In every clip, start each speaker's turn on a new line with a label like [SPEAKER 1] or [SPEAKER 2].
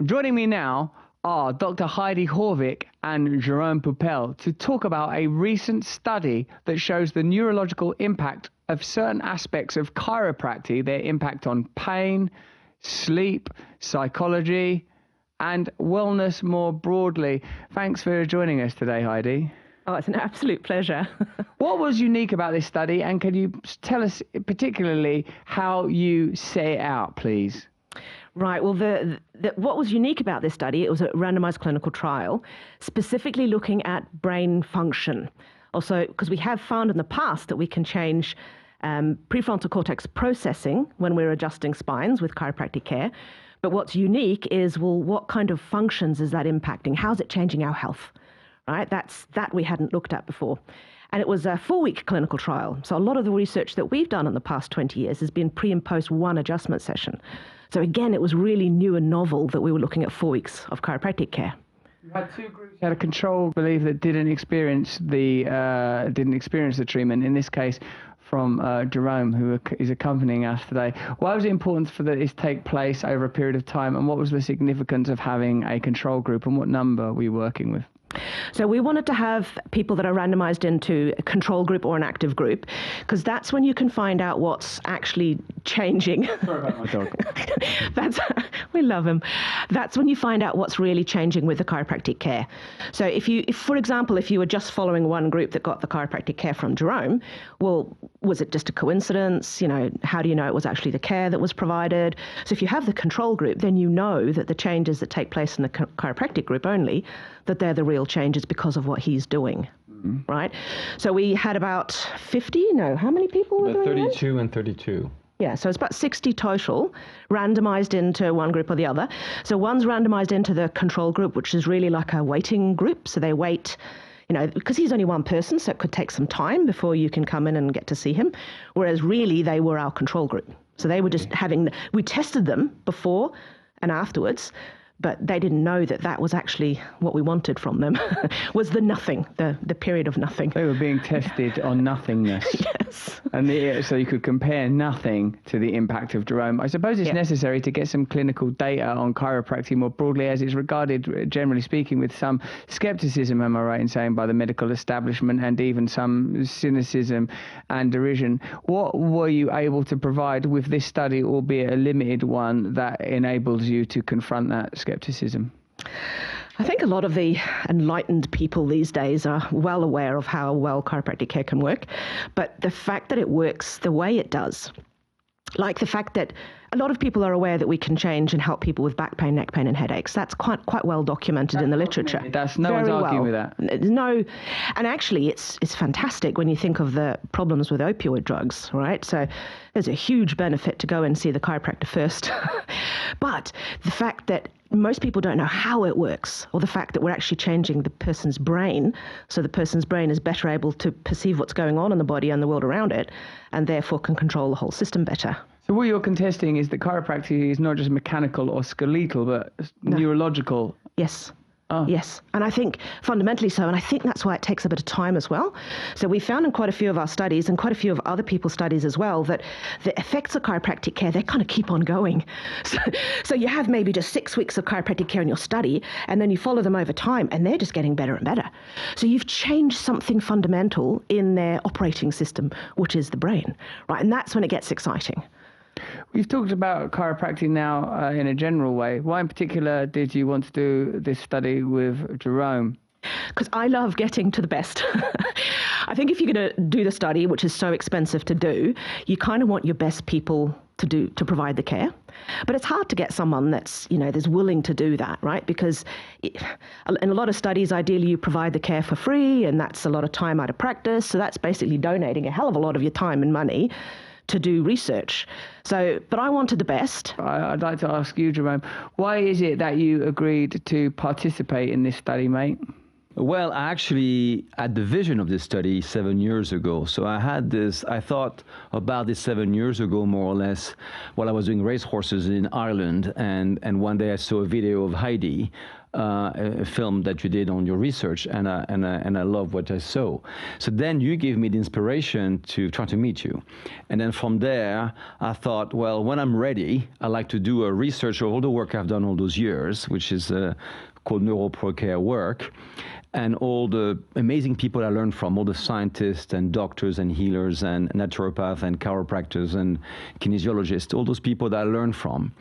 [SPEAKER 1] Joining me now are Dr. Heidi Haavik and Jerome Poupel to talk about a recent study that shows the neurological impact of certain aspects of chiropractic, their impact on pain, sleep, psychology, and wellness more broadly. Thanks for joining us today, Heidi.
[SPEAKER 2] Oh, it's an absolute pleasure.
[SPEAKER 1] What was unique about this study, and can you tell us particularly how you set it out, please?
[SPEAKER 2] Right. Well, what was unique about this study, it was a randomized clinical trial, specifically looking at brain function. Also, because we have found in the past that we can change prefrontal cortex processing when we're adjusting spines with chiropractic care. But what's unique is, well, what kind of functions is that impacting? How's it changing our health? Right? That we hadn't looked at before. And it was a 4-week clinical trial. So a lot of the research that we've done in the past 20 years has been pre and post one adjustment session. So again, it was really new and novel that we were looking at 4 weeks of chiropractic care.
[SPEAKER 1] You had two groups. You had a control belief that didn't experience the treatment. In this case, from Jerome, who is accompanying us today. Why was it important for this to take place over a period of time, and what was the significance of having a control group, and what number were you working with?
[SPEAKER 2] So we wanted to have people that are randomized into a control group or an active group, because that's when you can find out what's actually changing.
[SPEAKER 1] Sorry about my dog.
[SPEAKER 2] We love him. That's when you find out what's really changing with the chiropractic care. So if for example, if you were just following one group that got the chiropractic care from Jerome, well, was it just a coincidence? You know, how do you know it was actually the care that was provided? So if you have the control group, then you know that the changes that take place in the chiropractic group only, that they're the real changes because of what he's doing, right? So we had about 50, how many people were doing
[SPEAKER 3] 32
[SPEAKER 2] that?
[SPEAKER 3] and 32.
[SPEAKER 2] Yeah, so it's about 60 total, randomized into one group or the other. So one's randomized into the control group, which is really like a waiting group. So they wait, because he's only one person, so it could take some time before you can come in and get to see him. Whereas really they were our control group. So they were just we tested them before and afterwards, but they didn't know that was actually what we wanted from them, was the nothing, the period of nothing.
[SPEAKER 1] They were being tested on nothingness.
[SPEAKER 2] Yes.
[SPEAKER 1] And so you could compare nothing to the impact of Jerome. I suppose it's necessary to get some clinical data on chiropractic more broadly, as it's regarded, generally speaking, with some skepticism, am I right in saying, by the medical establishment, and even some cynicism and derision. What were you able to provide with this study, albeit a limited one, that enables you to confront that skepticism?
[SPEAKER 2] I think a lot of the enlightened people these days are well aware of how well chiropractic care can work, but the fact that it works the way it does, like the fact that a lot of people are aware that we can change and help people with back pain, neck pain, and headaches. That's quite well documented in the literature.
[SPEAKER 1] No one's arguing with that.
[SPEAKER 2] No, and actually it's fantastic when you think of the problems with opioid drugs, right? So there's a huge benefit to go and see the chiropractor first. But the fact that most people don't know how it works, or the fact that we're actually changing the person's brain, so the person's brain is better able to perceive what's going on in the body and the world around it, and therefore can control the whole system better.
[SPEAKER 1] So what you're contesting is that chiropractic is not just mechanical or skeletal, but neurological.
[SPEAKER 2] Yes.
[SPEAKER 1] Oh.
[SPEAKER 2] Yes, and I think fundamentally so, and I think that's why it takes a bit of time as well. So we found in quite a few of our studies, and quite a few of other people's studies as well, that the effects of chiropractic care, they kind of keep on going. So you have maybe just 6 weeks of chiropractic care in your study, and then you follow them over time, and they're just getting better and better. So you've changed something fundamental in their operating system, which is the brain, right? And that's when it gets exciting.
[SPEAKER 1] We've talked about chiropractic now in a general way. Why in particular did you want to do this study with Jerome?
[SPEAKER 2] Because I love getting to the best. I think if you're going to do the study, which is so expensive to do, you kind of want your best people to provide the care. But it's hard to get someone that's willing to do that, right? Because in a lot of studies, ideally you provide the care for free, and that's a lot of time out of practice. So that's basically donating a hell of a lot of your time and money to do research. But I wanted the best.
[SPEAKER 1] I'd like to ask you, Jerome, why is it that you agreed to participate in this study, mate?
[SPEAKER 3] Well, I actually had the vision of this study 7 years ago. So I thought about this 7 years ago, more or less, while I was doing racehorses in Ireland. And one day I saw a video of Heidi a film that you did on your research, and I love what I saw. So then you gave me the inspiration to try to meet you. And then from there, I thought, well, when I'm ready, I like to do a research of all the work I've done all those years, which is called neuroprocare work, and all the amazing people I learned from, all the scientists and doctors and healers and naturopaths and chiropractors and kinesiologists, all those people that I learned from.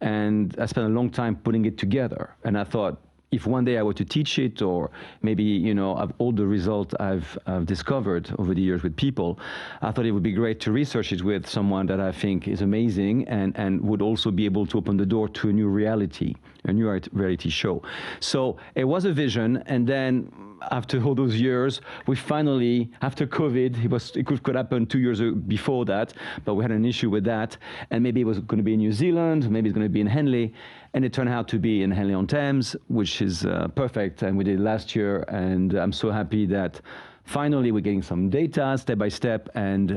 [SPEAKER 3] And I spent a long time putting it together. And I thought, if one day I were to teach it, or maybe, you know, of all the results I've discovered over the years with people, I thought it would be great to research it with someone that I think is amazing and would also be able to open the door to a new reality, a new reality show. So it was a vision, and then after all those years, we finally, after COVID, it could happen 2 years before that, but we had an issue with that, and maybe it was going to be in New Zealand, maybe it's going to be in Henley, and it turned out to be in Henley-on-Thames, which is perfect, and we did it last year, and I'm so happy that finally we're getting some data step by step, and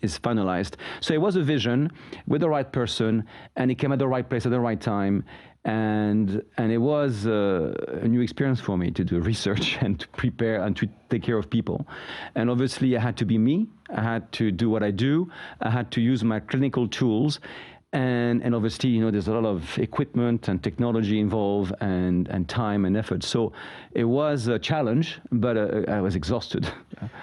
[SPEAKER 3] it's finalized. So it was a vision with the right person, and it came at the right place at the right time. And it was a new experience for me to do research and to prepare and to take care of people. And obviously I had to be me. I had to do what I do. I had to use my clinical tools. And obviously, you know, there's a lot of equipment and technology involved, and time and effort. So it was a challenge, but I was exhausted.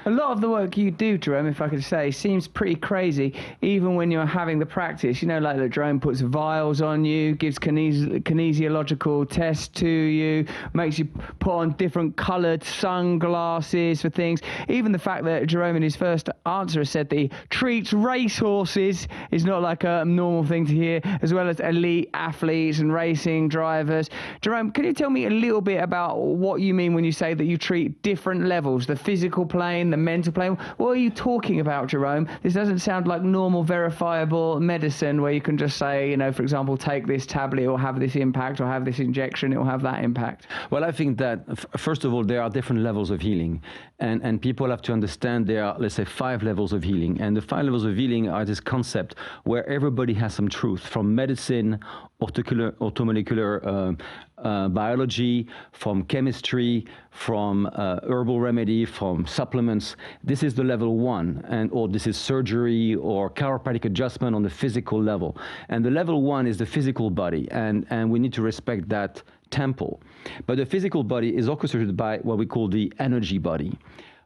[SPEAKER 1] A lot of the work you do, Jerome, if I could say, seems pretty crazy, even when you're having the practice. You know, like that Jerome puts vials on you, gives kinesiological tests to you, makes you put on different coloured sunglasses for things. Even the fact that Jerome in his first answer has said that he treats racehorses is not like a normal thing to hear, as well as elite athletes and racing drivers. Jerome, can you tell me a little bit about what you mean when you say that you treat different levels, the physical plane, the mental plane? What are you talking about, Jerome? This doesn't sound like normal verifiable medicine where you can just say, you know, for example, take this tablet, it will have this impact, or have this injection, it will have that impact.
[SPEAKER 3] Well, I think that, first of all, there are different levels of healing. And people have to understand there are, let's say, 5 levels of healing. And the 5 levels of healing are this concept where everybody has some truth, from medicine, orthomolecular biology, from chemistry, from herbal remedy, from supplements. This is the level 1, or this is surgery or chiropractic adjustment on the physical level. And the level 1 is the physical body, and we need to respect that temple. But the physical body is orchestrated by what we call the energy body,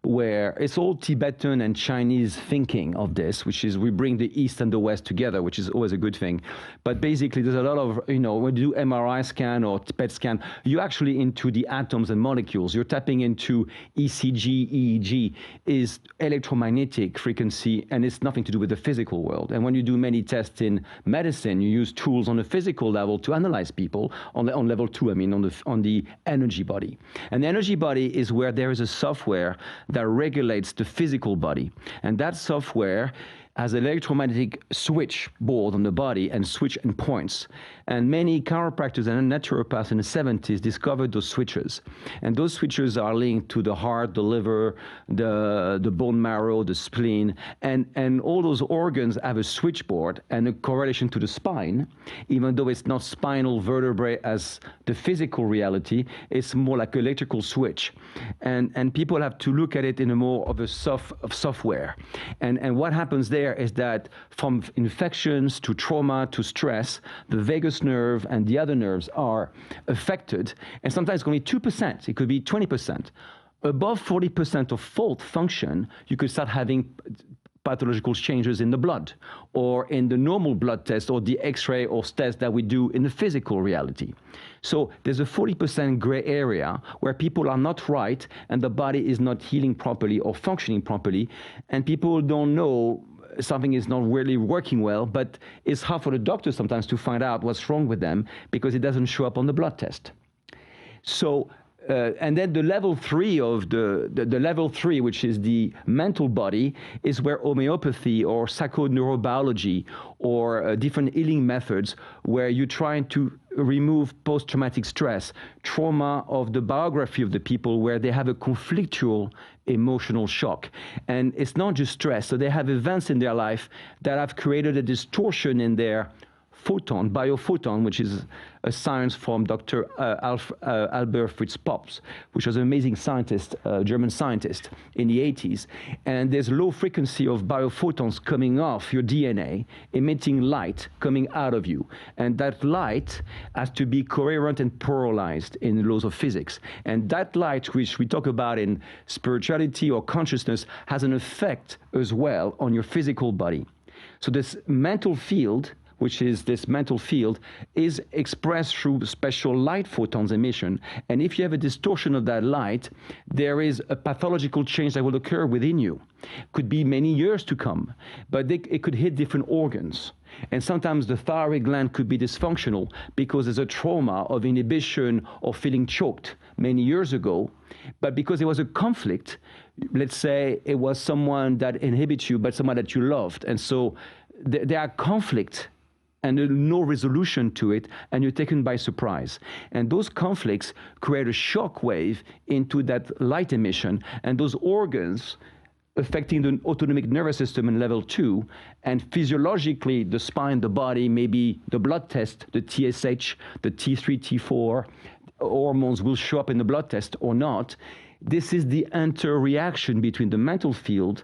[SPEAKER 3] where it's all Tibetan and Chinese thinking of this, which is we bring the East and the West together, which is always a good thing. But basically, there's a lot of, you know, when you do MRI scan or PET scan, you're actually into the atoms and molecules. You're tapping into ECG, EEG, is electromagnetic frequency, and it's nothing to do with the physical world. And when you do many tests in medicine, you use tools on the physical level to analyze people, on level 2, I mean, on the energy body. And the energy body is where there is a software that regulates the physical body. And that software has an electromagnetic switchboard on the body and switch and points. And many chiropractors and naturopaths in the 70s discovered those switches. And those switches are linked to the heart, the liver, the bone marrow, the spleen, and all those organs have a switchboard and a correlation to the spine, even though it's not spinal vertebrae as the physical reality, it's more like an electrical switch. And people have to look at it in a more of a software. And what happens there is that from infections to trauma to stress, the vagus nerve and the other nerves are affected, and sometimes only 2%, it could be 20%. Above 40% of fault function, you could start having pathological changes in the blood, or in the normal blood test, or the X-ray or test that we do in the physical reality. So there's a 40% gray area where people are not right, and the body is not healing properly or functioning properly, and people don't know something is not really working well, but it's hard for the doctor sometimes to find out what's wrong with them because it doesn't show up on the blood test. So, and then the level 3 of the level 3, which is the mental body, is where homeopathy or psychoneurobiology or different healing methods, where you're trying to remove post-traumatic stress, trauma of the biography of the people, where they have a conflictual emotional shock. And it's not just stress, so they have events in their life that have created a distortion in their biophoton, which is a science from Dr. Albert Fritz Pops, which was an amazing scientist, German scientist in the 80s. And there's low frequency of biophotons coming off your DNA, emitting light coming out of you. And that light has to be coherent and polarized in the laws of physics. And that light, which we talk about in spirituality or consciousness, has an effect as well on your physical body. So this mental field, is expressed through special light photons emission. And if you have a distortion of that light, there is a pathological change that will occur within you. Could be many years to come, but it could hit different organs. And sometimes the thyroid gland could be dysfunctional because there's a trauma of inhibition or feeling choked many years ago. But because there was a conflict, let's say it was someone that inhibits you, but someone that you loved. And so there are conflicts and no resolution to it, and you're taken by surprise. And those conflicts create a shock wave into that light emission, and those organs affecting the autonomic nervous system in level 2, and physiologically the spine, the body, maybe the blood test, the TSH, the T3, T4 hormones will show up in the blood test or not. This is the interreaction between the mental field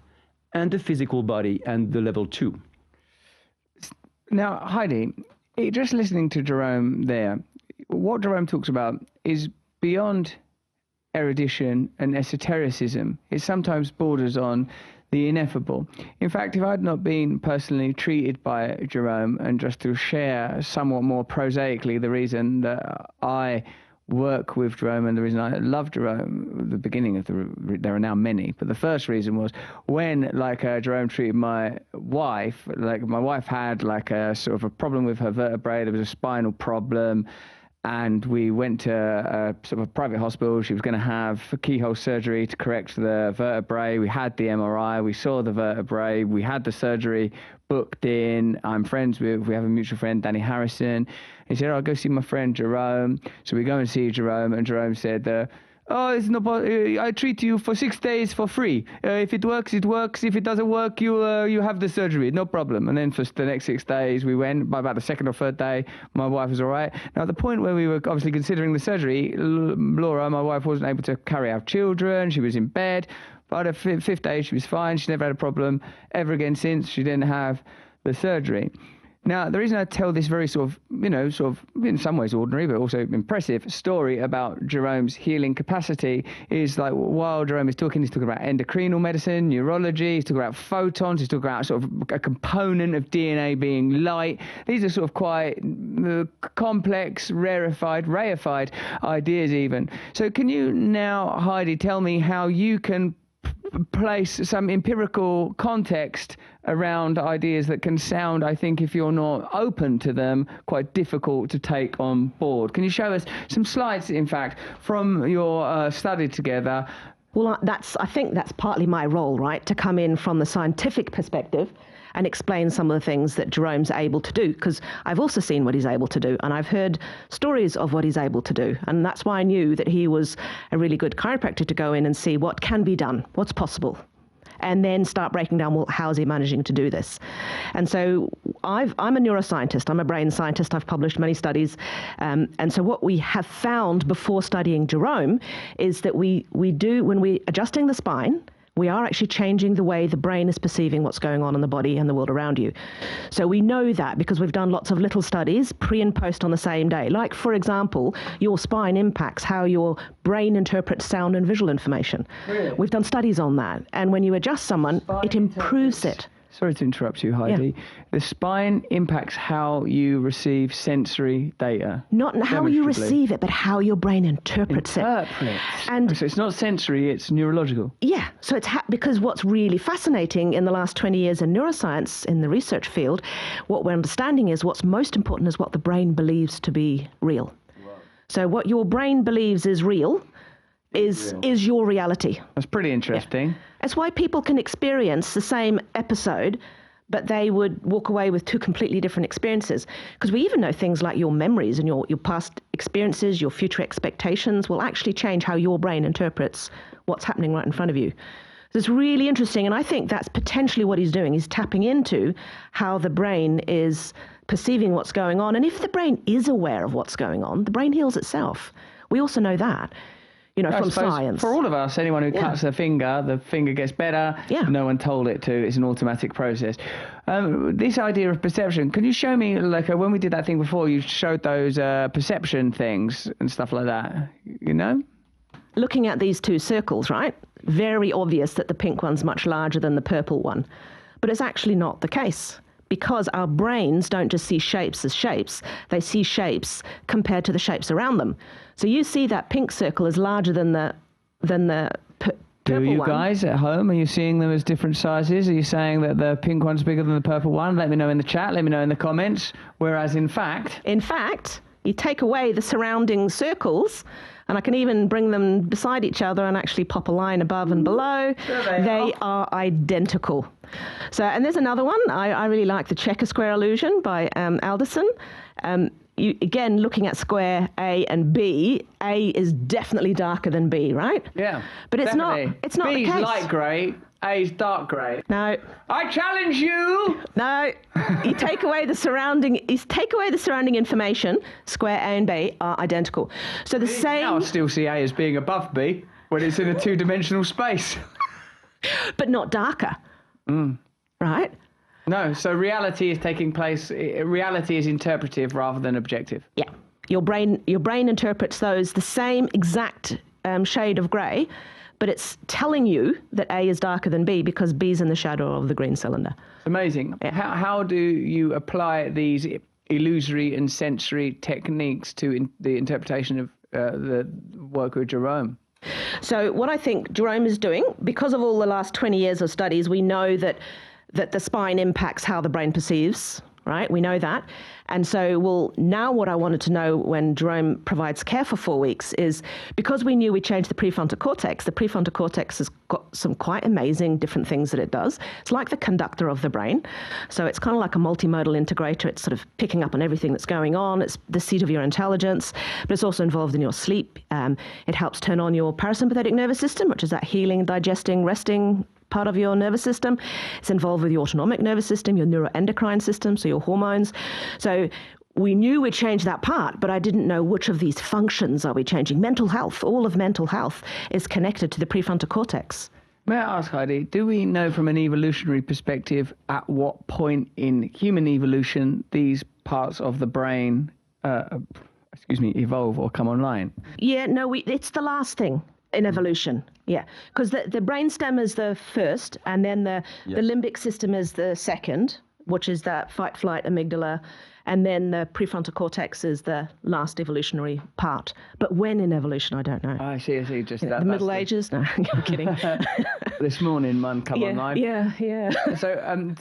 [SPEAKER 3] and the physical body and the level 2.
[SPEAKER 1] Now, Heidi, just listening to Jerome there, what Jerome talks about is beyond erudition and esotericism. It sometimes borders on the ineffable. In fact, if I'd not been personally treated by Jerome, and just to share somewhat more prosaically the reason that I work with Jerome and the reason I love Jerome, the beginning of there are now many, but the first reason was when Jerome treated my wife, my wife had a sort of a problem with her vertebrae, there was a spinal problem, and we went to a sort of a private hospital. She was going to have keyhole surgery to correct the vertebrae. We had the MRI, we saw the vertebrae, we had the surgery booked in. We have a mutual friend, Danny Harrison. He said, I'll go see my friend Jerome. So we go and see Jerome, and Jerome said, it's no, I treat you for 6 days for free. If it works, it works. If it doesn't work, you have the surgery, no problem. And then for the next 6 days, we went. By about the second or third day, my wife was all right. Now, at the point where we were obviously considering the surgery, Laura, my wife, wasn't able to carry our children. She was in bed. By the fifth day, she was fine. She never had a problem ever again since. She didn't have the surgery. Now, the reason I tell this very sort of in some ways ordinary, but also impressive story about Jerome's healing capacity is while Jerome is talking, he's talking about endocrinal medicine, neurology, he's talking about photons, he's talking about sort of a component of DNA being light. These are sort of quite complex, reified ideas even. So can you now, Heidi, tell me how you can place some empirical context around ideas that can sound, I think, if you're not open to them, quite difficult to take on board. Can you show us some slides, in fact, from your study together?
[SPEAKER 2] Well, I think that's partly my role, right, to come in from the scientific perspective and explain some of the things that Jerome's able to do, because I've also seen what he's able to do, and I've heard stories of what he's able to do, and that's why I knew that he was a really good chiropractor to go in and see what can be done, what's possible, and then start breaking down, well, how is he managing to do this? And so I'm a neuroscientist, I'm a brain scientist, I've published many studies, and so what we have found before studying Jerome is that we do, when we're adjusting the spine, we are actually changing the way the brain is perceiving what's going on in the body and the world around you. So we know that because we've done lots of little studies, pre and post on the same day. Like, for example, your spine impacts how your brain interprets sound and visual information. Really? We've done studies on that. And when you adjust someone, it improves it.
[SPEAKER 1] Sorry to interrupt you, Heidi. Yeah. The spine impacts how you receive sensory data.
[SPEAKER 2] Not how you receive it, but how your brain interprets it.
[SPEAKER 1] And so it's not sensory, it's neurological.
[SPEAKER 2] Yeah. So it's because what's really fascinating in the last 20 years in neuroscience, in the research field, what we're understanding is what's most important is what the brain believes to be real. Wow. So what your brain believes is real is your reality.
[SPEAKER 1] That's pretty interesting.
[SPEAKER 2] Yeah. That's why people can experience the same episode, but they would walk away with two completely different experiences. Because we even know things like your memories and your past experiences, your future expectations will actually change how your brain interprets what's happening right in front of you. So it's really interesting, and I think that's potentially what he's doing. He's tapping into how the brain is perceiving what's going on. And if the brain is aware of what's going on, the brain heals itself. We also know that, from science.
[SPEAKER 1] For all of us, anyone who cuts the finger gets better.
[SPEAKER 2] Yeah.
[SPEAKER 1] No one told it to. It's an automatic process. This idea of perception, can you show me, like when we did that thing before, you showed those perception things and stuff like that,
[SPEAKER 2] Looking at these two circles, right? Very obvious that the pink one's much larger than the purple one. But it's actually not the case, because our brains don't just see shapes as shapes, they see shapes compared to the shapes around them. So you see that pink circle is larger than the purple one.
[SPEAKER 1] Do you guys at home, are you seeing them as different sizes? Are you saying that the pink one's bigger than the purple one? Let me know in the chat, let me know in the comments. Whereas in fact, you take away the surrounding circles, and I can even bring them beside each other and actually pop a line above and below. They are identical. So, and there's another one. I really like the checker square illusion by Alderson. Again, looking at square A and B, A is definitely darker than B, right? Yeah.
[SPEAKER 2] But it's
[SPEAKER 1] definitely.
[SPEAKER 2] not. It's not
[SPEAKER 1] B's
[SPEAKER 2] the case.
[SPEAKER 1] light grey, A's dark grey.
[SPEAKER 2] No.
[SPEAKER 1] I challenge you.
[SPEAKER 2] No. You take away the surrounding information. Square A and B are identical. So the same.
[SPEAKER 1] Now I still see A as being above B when it's in a two-dimensional space.
[SPEAKER 2] But not darker. Right?
[SPEAKER 1] No, so reality is taking place, reality is interpretive rather than objective.
[SPEAKER 2] Yeah. Your brain interprets those the same exact shade of grey, but it's telling you that A is darker than B because B's in the shadow of the green cylinder.
[SPEAKER 1] Amazing. Yeah. How do you apply these illusory and sensory techniques to the interpretation of the work with Jerome?
[SPEAKER 2] So what I think Jerome is doing, because of all the last 20 years of studies, we know that the spine impacts how the brain perceives, right? We know that. And so, now what I wanted to know when Jerome provides care for 4 weeks is, because we knew we changed the prefrontal cortex has got some quite amazing different things that it does. It's like the conductor of the brain. So it's kind of like a multimodal integrator. It's sort of picking up on everything that's going on. It's the seat of your intelligence, but it's also involved in your sleep. It helps turn on your parasympathetic nervous system, which is that healing, digesting, resting part of your nervous system. It's involved with your autonomic nervous system, your neuroendocrine system, so your hormones. So we knew we'd change that part, but I didn't know which of these functions are we changing. Mental health, all of mental health is connected to the prefrontal cortex.
[SPEAKER 1] May I ask, Heidi, do we know from an evolutionary perspective at what point in human evolution these parts of the brain, evolve or come online?
[SPEAKER 2] Yeah, no, it's the last thing in evolution. Yeah, because the brainstem is the first, and then the limbic system is the second, which is that fight, flight, amygdala, and then the prefrontal cortex is the last evolutionary part. But when in evolution, I don't know.
[SPEAKER 1] I see. Just
[SPEAKER 2] the Middle Ages? No, I'm kidding.
[SPEAKER 1] This morning, man, come online.
[SPEAKER 2] Yeah.
[SPEAKER 1] So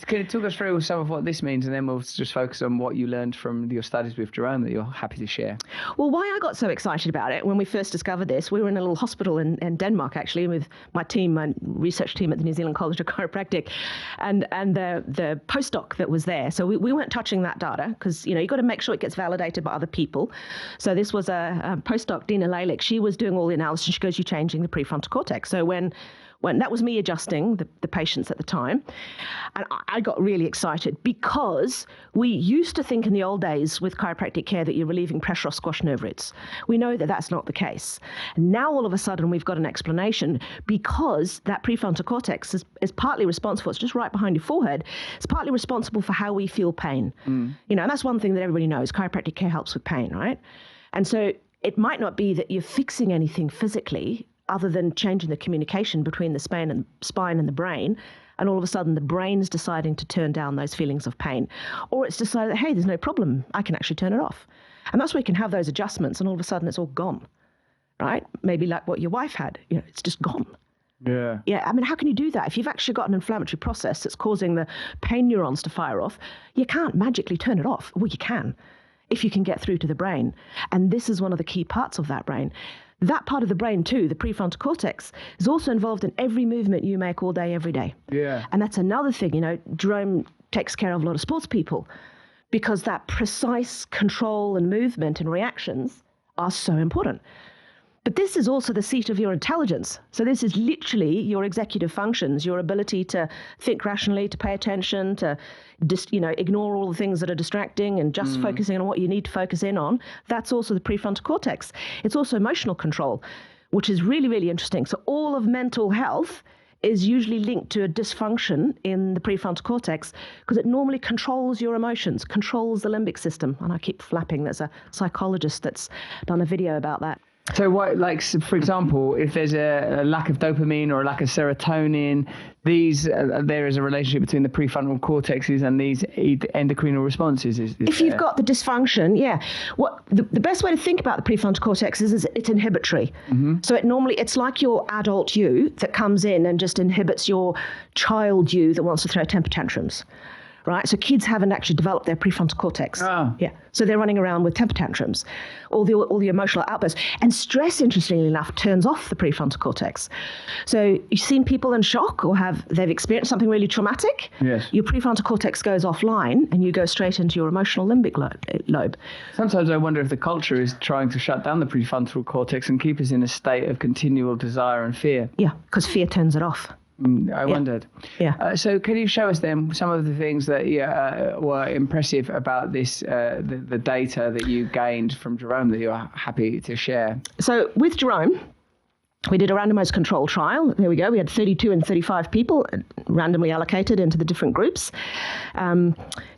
[SPEAKER 1] can you talk us through some of what this means, and then we'll just focus on what you learned from your studies with Jerome that you're happy to share?
[SPEAKER 2] Well, why I got so excited about it, when we first discovered this, we were in a little hospital in Denmark, actually, with my research team at the New Zealand College of Chiropractic, and the postdoc that was there. So we weren't touching that data, because you've got to make sure it gets validated by other people. So this was a postdoc, Dina Lalick. She was doing all the analysis. She goes, "You're changing the prefrontal cortex." So when that was me adjusting the patients at the time, and I got really excited, because we used to think in the old days with chiropractic care that you're relieving pressure off squash nerve roots. We know that that's not the case. And now all of a sudden we've got an explanation, because that prefrontal cortex is partly responsible. It's just right behind your forehead. It's partly responsible for how we feel pain. And that's one thing that everybody knows. Chiropractic care helps with pain, right? And so it might not be that you're fixing anything physically, other than changing the communication between the spine and the brain, and all of a sudden the brain's deciding to turn down those feelings of pain. Or it's decided that, hey, there's no problem, I can actually turn it off. And that's where you can have those adjustments, and all of a sudden it's all gone, right? Maybe like what your wife had, it's just gone.
[SPEAKER 1] Yeah.
[SPEAKER 2] Yeah, I mean, how can you do that? If you've actually got an inflammatory process that's causing the pain neurons to fire off, you can't magically turn it off. Well, you can, if you can get through to the brain. And this is one of the key parts of that brain. That part of the brain too, the prefrontal cortex, is also involved in every movement you make all day, every day.
[SPEAKER 1] Yeah.
[SPEAKER 2] And that's another thing, Jerome takes care of a lot of sports people, because that precise control and movement and reactions are so important. But this is also the seat of your intelligence. So this is literally your executive functions, your ability to think rationally, to pay attention, to ignore all the things that are distracting and just focusing on what you need to focus in on. That's also the prefrontal cortex. It's also emotional control, which is really, really interesting. So all of mental health is usually linked to a dysfunction in the prefrontal cortex because it normally controls your emotions, controls the limbic system. And I keep flapping. There's a psychologist that's done a video about that.
[SPEAKER 1] So what, like, for example, if there's a lack of dopamine or a lack of serotonin, there is a relationship between the prefrontal cortexes and these endocrinal responses.
[SPEAKER 2] If you've got the dysfunction, yeah. What the best way to think about the prefrontal cortex is it's inhibitory. So it's like your adult you that comes in and just inhibits your child you that wants to throw temper tantrums. Right, so kids haven't actually developed their prefrontal cortex. Yeah, so they're running around with temper tantrums, all the emotional outbursts. And stress, interestingly enough, turns off the prefrontal cortex. So you've seen people in shock or they've experienced something really traumatic.
[SPEAKER 1] Yes.
[SPEAKER 2] Your prefrontal cortex goes offline, and you go straight into your emotional limbic lobe.
[SPEAKER 1] Sometimes I wonder if the culture is trying to shut down the prefrontal cortex and keep us in a state of continual desire and fear.
[SPEAKER 2] Yeah, because fear turns it off.
[SPEAKER 1] I wondered.
[SPEAKER 2] Yeah.
[SPEAKER 1] So can you show us then some of the things that were impressive about this, the data that you gained from Jerome that you're happy to share?
[SPEAKER 2] So with Jerome, we did a randomized control trial. There we go. We had 32 and 35 people randomly allocated into the different groups.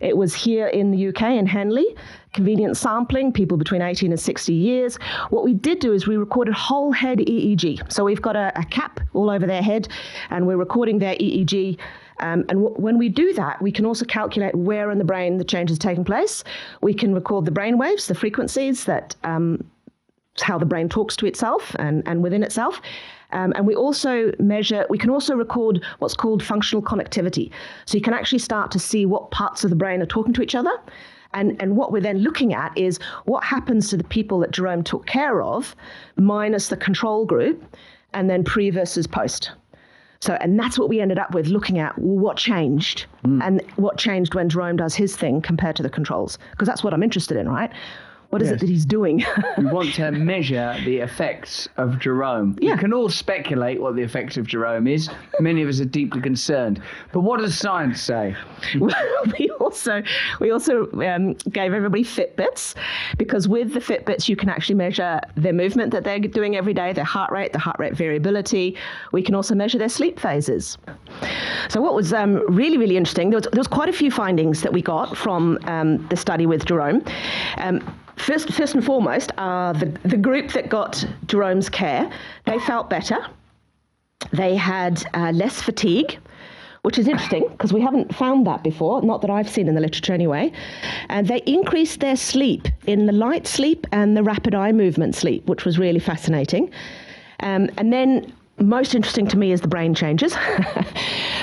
[SPEAKER 2] It was here in the UK in Henley. Convenient sampling, people between 18 and 60 years. What we did do is we recorded whole head EEG. So we've got a cap all over their head, and we're recording their EEG. When we do that, we can also calculate where in the brain the change is taking place. We can record the brain waves, the frequencies that how the brain talks to itself and within itself. And we can also record what's called functional connectivity. So you can actually start to see what parts of the brain are talking to each other. And what we're then looking at is what happens to the people that Jerome took care of minus the control group, and then pre versus post. And that's what we ended up with, looking at what changed and what changed when Jerome does his thing compared to the controls. Because that's what I'm interested in, right? What is it that he's doing?
[SPEAKER 1] We want to measure the effects of Jerome.
[SPEAKER 2] Yeah.
[SPEAKER 1] We can all speculate what the effects of Jerome is. Many of us are deeply concerned. But what does science say?
[SPEAKER 2] Well, we also gave everybody Fitbits, because with the Fitbits you can actually measure their movement that they're doing every day, their heart rate, the heart rate variability. We can also measure their sleep phases. So what was really, really interesting, there was quite a few findings that we got from the study with Jerome. First and foremost, the group that got Jerome's care, they felt better. They had less fatigue, which is interesting because we haven't found that before, not that I've seen in the literature anyway. And they increased their sleep in the light sleep and the rapid eye movement sleep, which was really fascinating. And then most interesting to me is the brain changes.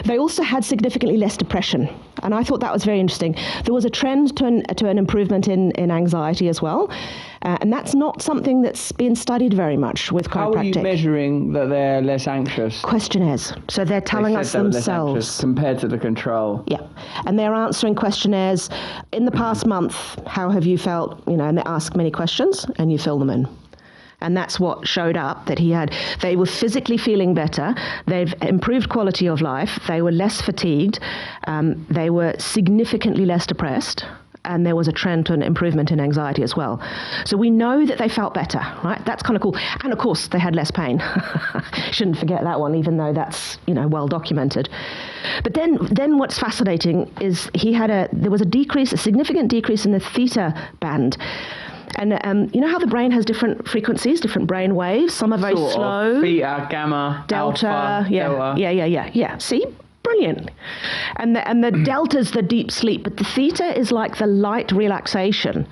[SPEAKER 2] They also had significantly less depression, and I thought that was very interesting. There was a trend to an improvement in anxiety as well, and that's not something that's been studied very much with chiropractic.
[SPEAKER 1] How are you measuring that they're less anxious?
[SPEAKER 2] Questionnaires. So they're telling us themselves.
[SPEAKER 1] Compared to the control.
[SPEAKER 2] Yeah, and they're answering questionnaires. In the past month, how have you felt? And they ask many questions, and you fill them in. And that's what showed up, that they were physically feeling better, they've improved quality of life, they were less fatigued, they were significantly less depressed, and there was a trend to an improvement in anxiety as well. So we know that they felt better, right? That's kind of cool. And of course, they had less pain. Shouldn't forget that one, even though that's, well documented. But then what's fascinating is there was a significant decrease in the theta band. And you know how the brain has different frequencies, different brain waves? Some are very slow.
[SPEAKER 1] Theta, gamma,
[SPEAKER 2] delta.
[SPEAKER 1] Alpha, delta.
[SPEAKER 2] Yeah. See? Brilliant. And the delta's the deep sleep, but the theta is like the light relaxation.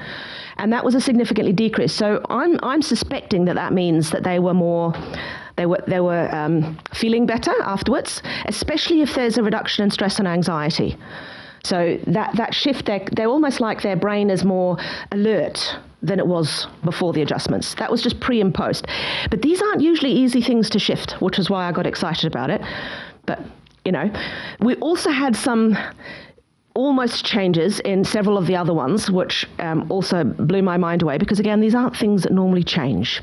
[SPEAKER 2] And that was a significantly decrease. So I'm suspecting that means that they were feeling better afterwards, especially if there's a reduction in stress and anxiety. So that shift, they're almost like their brain is more alert than it was before the adjustments. That was just pre and post. But these aren't usually easy things to shift, which is why I got excited about it. But, we also had some almost changes in several of the other ones, which also blew my mind away, because again, these aren't things that normally change.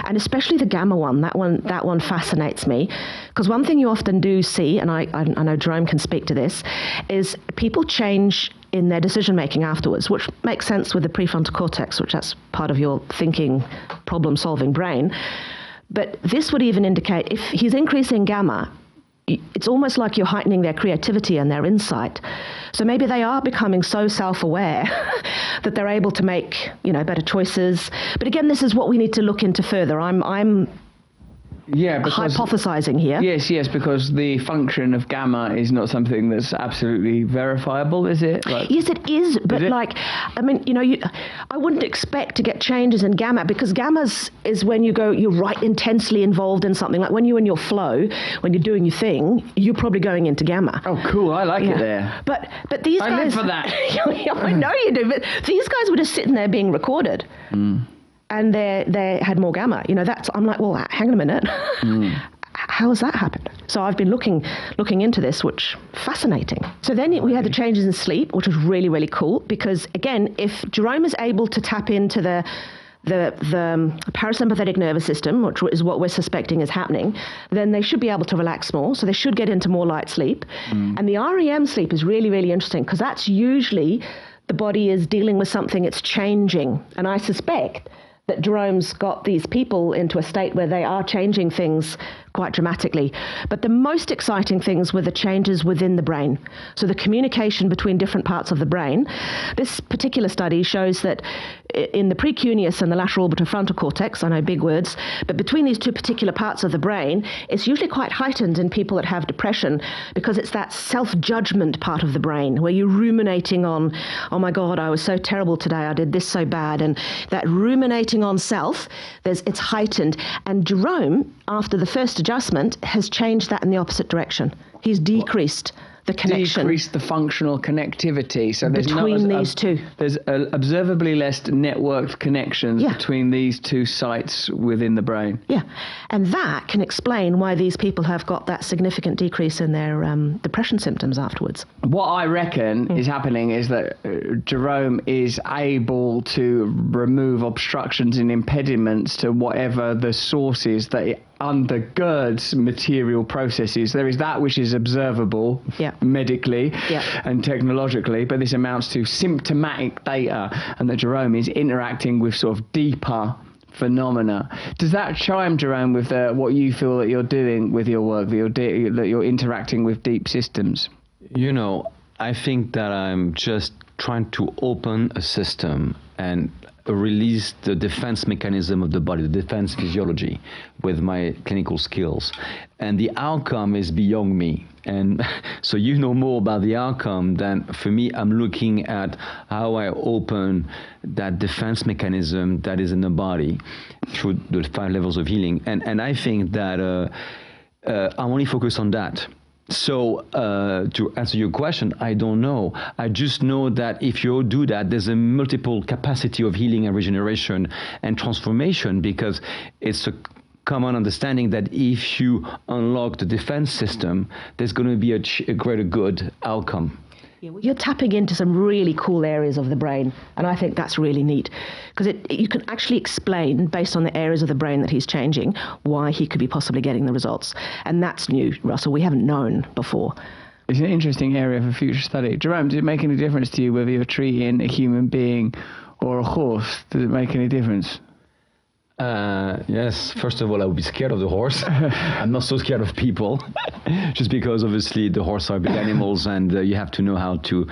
[SPEAKER 2] And especially the gamma one, that one fascinates me, because one thing you often do see, and I know Jerome can speak to this, is people change in their decision-making afterwards, which makes sense with the prefrontal cortex, which that's part of your thinking, problem-solving brain. But this would even indicate if he's increasing gamma, it's almost like you're heightening their creativity and their insight. So maybe they are becoming so self-aware that they're able to make, better choices. But again, this is what we need to look into further. I'm hypothesizing here.
[SPEAKER 1] Yes, because the function of gamma is not something that's absolutely verifiable, is it?
[SPEAKER 2] Yes, it is. But I wouldn't expect to get changes in gamma, because gamma is when you're right intensely involved in something. Like when you're in your flow, when you're doing your thing, you're probably going into gamma.
[SPEAKER 1] Oh, cool. I like it there.
[SPEAKER 2] But these guys...
[SPEAKER 1] I live for that.
[SPEAKER 2] I know you do. But these guys were just sitting there being recorded. And they had more gamma. I'm like, well, hang on a minute. How has that happened? So I've been looking into this, which fascinating. So then we had the changes in sleep, which was really, really cool, because again, if Jerome is able to tap into the parasympathetic nervous system, which is what we're suspecting is happening, then they should be able to relax more. So they should get into more light sleep. And the REM sleep is really, really interesting, because that's usually the body is dealing with something, it's changing. And I suspect that Jerome's got these people into a state where they are changing things quite dramatically. But the most exciting things were the changes within the brain. So the communication between different parts of the brain. This particular study shows that in the precuneus and the lateral orbital frontal cortex, I know big words, but between these two particular parts of the brain, it's usually quite heightened in people that have depression, because it's that self-judgment part of the brain where you're ruminating on, oh my God, I was so terrible today, I did this so bad. And that ruminating on self, it's heightened. And Jerome, after the first adjustment, has changed that in the opposite direction. He's decreased the connection.
[SPEAKER 1] Decrease the functional connectivity. So there's
[SPEAKER 2] between these two.
[SPEAKER 1] There's observably less networked connections between these two sites within the brain.
[SPEAKER 2] Yeah. And that can explain why these people have got that significant decrease in their depression symptoms afterwards.
[SPEAKER 1] What I reckon is happening is that Jerome is able to remove obstructions and impediments to whatever the source is that it undergirds material processes. There is that which is observable medically and technologically, but this amounts to symptomatic data, and that Jerome is interacting with sort of deeper phenomena. Does that chime, Jerome, with what you feel that you're doing with your work, that you're interacting with deep systems?
[SPEAKER 3] I think that I'm just trying to open a system and release the defense mechanism of the body, the defense physiology, with my clinical skills. And the outcome is beyond me. And so you know more about the outcome than for me. I'm looking at how I open that defense mechanism that is in the body through the 5 levels of healing. And I think that I'm only focused on that. So to answer your question, I don't know. I just know that if you do that, there's a multiple capacity of healing and regeneration and transformation, because it's a common understanding that if you unlock the defense system, there's going to be a greater good outcome.
[SPEAKER 2] You're tapping into some really cool areas of the brain, and I think that's really neat, because you can actually explain, based on the areas of the brain that he's changing, why he could be possibly getting the results. And that's new, Russell. We haven't known before.
[SPEAKER 1] It's an interesting area for future study. Jerome, does it make any difference to you whether you're treating a human being or a horse? Does it make any difference?
[SPEAKER 3] Yes, first of all, I would be scared of the horse. I'm not so scared of people, just because obviously the horse are big animals, and you have to know how to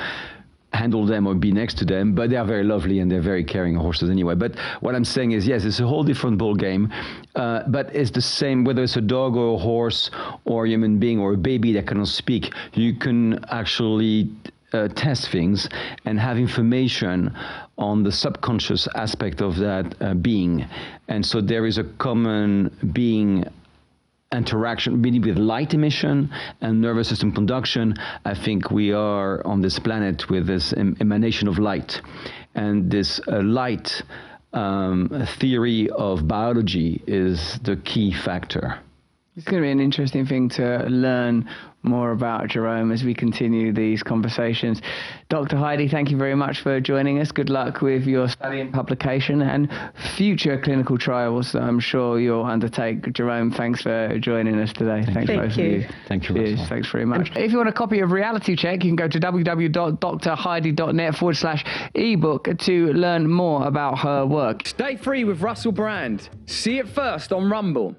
[SPEAKER 3] handle them or be next to them, but they are very lovely and they're very caring horses anyway. But what I'm saying is, yes, it's a whole different ball game, but it's the same whether it's a dog or a horse or a human being or a baby that cannot speak. You can actually test things and have information on the subconscious aspect of that being. And so there is a common being interaction, meaning with light emission and nervous system conduction. I think we are on this planet with this emanation of light. And this light theory of biology is the key factor.
[SPEAKER 1] It's going to be an interesting thing to learn more about Jerome as we continue these conversations. Dr. Heidi, thank you very much for joining us. Good luck with your study and publication and future clinical trials that I'm sure you'll undertake. Jerome, thanks for joining us today. Thanks both of you.
[SPEAKER 3] Thank you.
[SPEAKER 1] Cheers. Thanks very much. If you want a copy of Reality Check, you can go to www.drheidi.net/ebook to learn more about her work. Stay free with Russell Brand. See it first on Rumble.